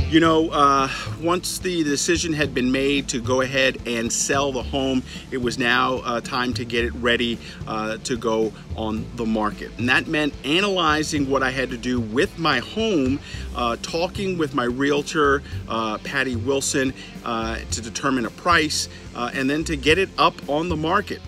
You know, once the decision had been made to go ahead and sell the home, it was now time to get it ready to go on the market. And that meant analyzing what I had to do with my home, talking with my realtor, Patty Wilson, to determine a price, and then to get it up on the market.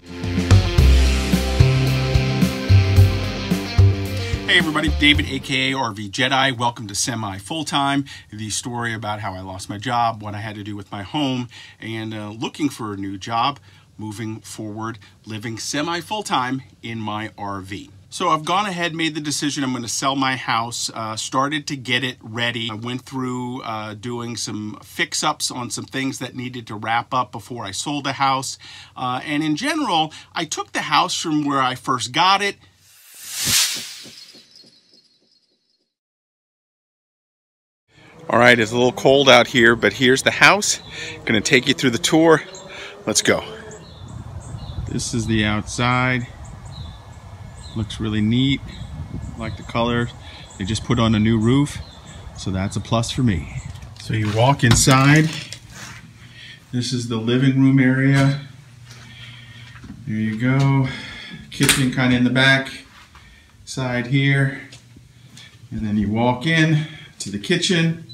Hey everybody, David aka RV Jedeye. Welcome to Semi Full-Time, the story about how I lost my job, what I had to do with my home, and looking for a new job, moving forward, living semi full-time in my RV. So I've gone ahead, made the decision I'm going to sell my house, started to get it ready. I went through doing some fix-ups on some things that needed to wrap up before I sold the house. And in general, I took the house from where I first got it. All right, it's a little cold out here, but here's the house. I'm gonna take you through the tour. Let's go. This is the outside. Looks really neat. Like the color. They just put on a new roof, so that's a plus for me. So you walk inside. This is the living room area. There you go. Kitchen kind of in the back side here. And then you walk in to the kitchen.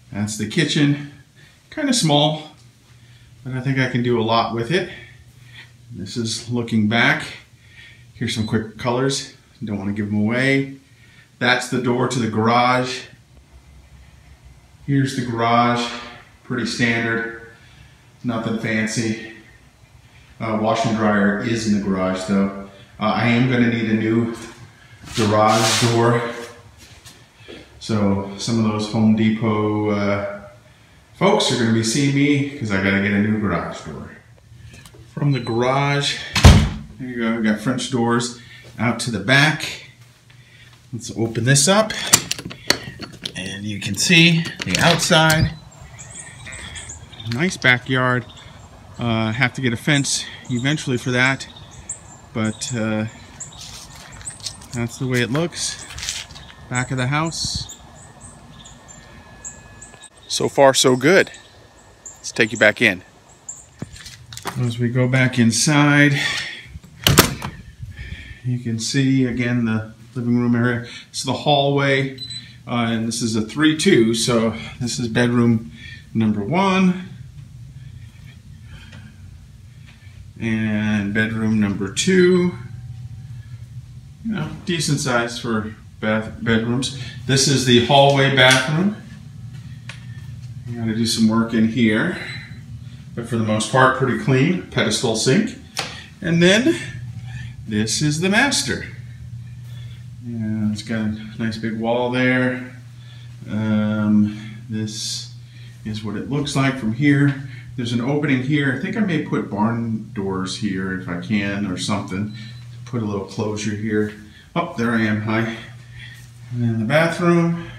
That's the kitchen. Kind of small, but I think I can do a lot with it. This is looking back. Here's some quick colors. Don't want to give them away. That's the door to the garage. Here's the garage. Pretty standard. Nothing fancy. Washer and dryer is in the garage though. I am going to need a new garage door. So some of those Home Depot folks are going to be seeing me because I got to get a new garage door. From the garage, there you go, we got French doors out to the back. Let's open this up and you can see the outside. Nice backyard. Have to get a fence eventually for that, but that's the way it looks. Back of the house. So far, so good. Let's take you back in. As we go back inside, you can see again the living room area. This is the hallway, and this is a 3-2, so this is bedroom number 1 and bedroom number 2. You know, decent size for bedrooms. This is the hallway bathroom. You gotta do some work in here, but for the most part, pretty clean. Pedestal sink. And then this is the master. Yeah, it's got a nice big wall there. This is what it looks like from here. There's an opening here. I think I may put barn doors here if I can, or something. Put a little closure here. Oh, there I am. Hi. And then the bathroom,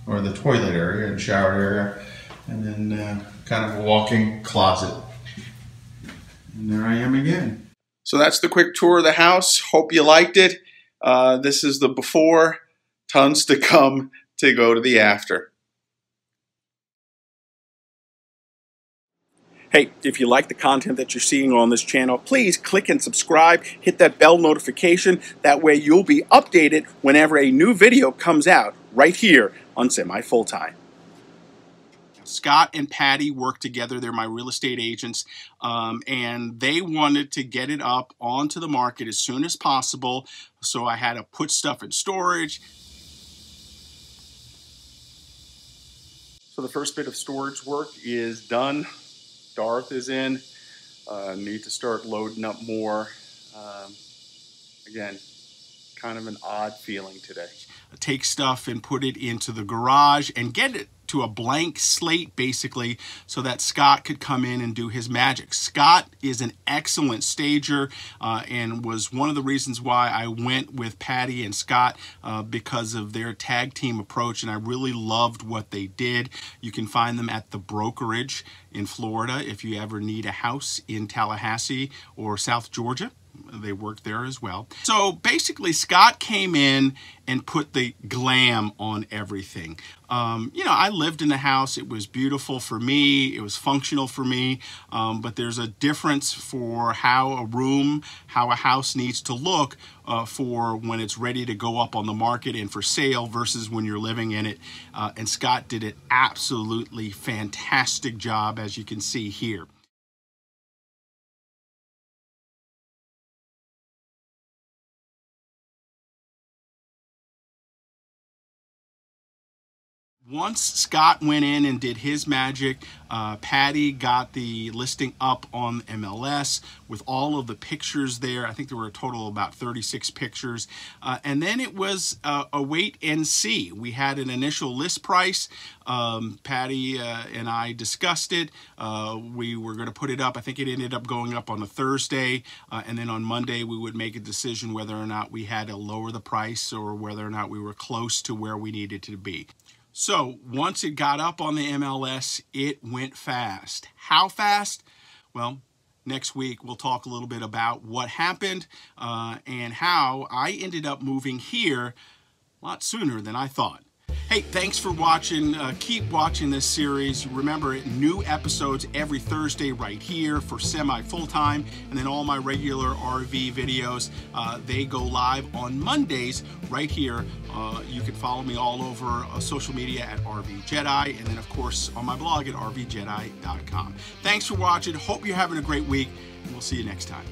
or the toilet area and shower area, and then kind of a walk-in closet. And there I am again. So that's the quick tour of the house. Hope you liked it. This is the before, tons to come to go to the after. Hey, if you like the content that you're seeing on this channel, please click and subscribe, hit that bell notification. That way you'll be updated whenever a new video comes out right here on Semi Full-Time. Scott and Patty work together. They're my real estate agents, and they wanted to get it up onto the market as soon as possible. So I had to put stuff in storage. So the first bit of storage work is done. Darth is in. Need to start loading up more. Again, kind of an odd feeling today. Take stuff and put it into the garage and get it to a blank slate basically so that Scott could come in and do his magic. Scott is an excellent stager and was one of the reasons why I went with Patty and Scott because of their tag team approach, and I really loved what they did. You can find them at the Brokerage in Florida if you ever need a house in Tallahassee or South Georgia. they worked there as well. So basically, Scott came in and put the glam on everything. You know, I lived in the house. It was beautiful for me. It was functional for me. But there's a difference for how a house needs to look for when it's ready to go up on the market and for sale versus when you're living in it. And Scott did an absolutely fantastic job, as you can see here. Once Scott went in and did his magic, Patty got the listing up on MLS with all of the pictures there. I think there were a total of about 36 pictures. And then it was a wait and see. We had an initial list price. Patty and I discussed it. We were going to put it up. I think it ended up going up on a Thursday. And then on Monday, we would make a decision whether or not we had to lower the price or whether or not we were close to where we needed to be. So once it got up on the MLS, it went fast. How fast? Well, next week we'll talk a little bit about what happened and how I ended up moving here a lot sooner than I thought. Hey, thanks for watching. Keep watching this series. Remember, new episodes every Thursday right here for semi-full-time, and then all my regular RV videos, they go live on Mondays right here. You can follow me all over social media at RV Jedeye, and then, of course, on my blog at rvjedeye.com. Thanks for watching. Hope you're having a great week, and we'll see you next time.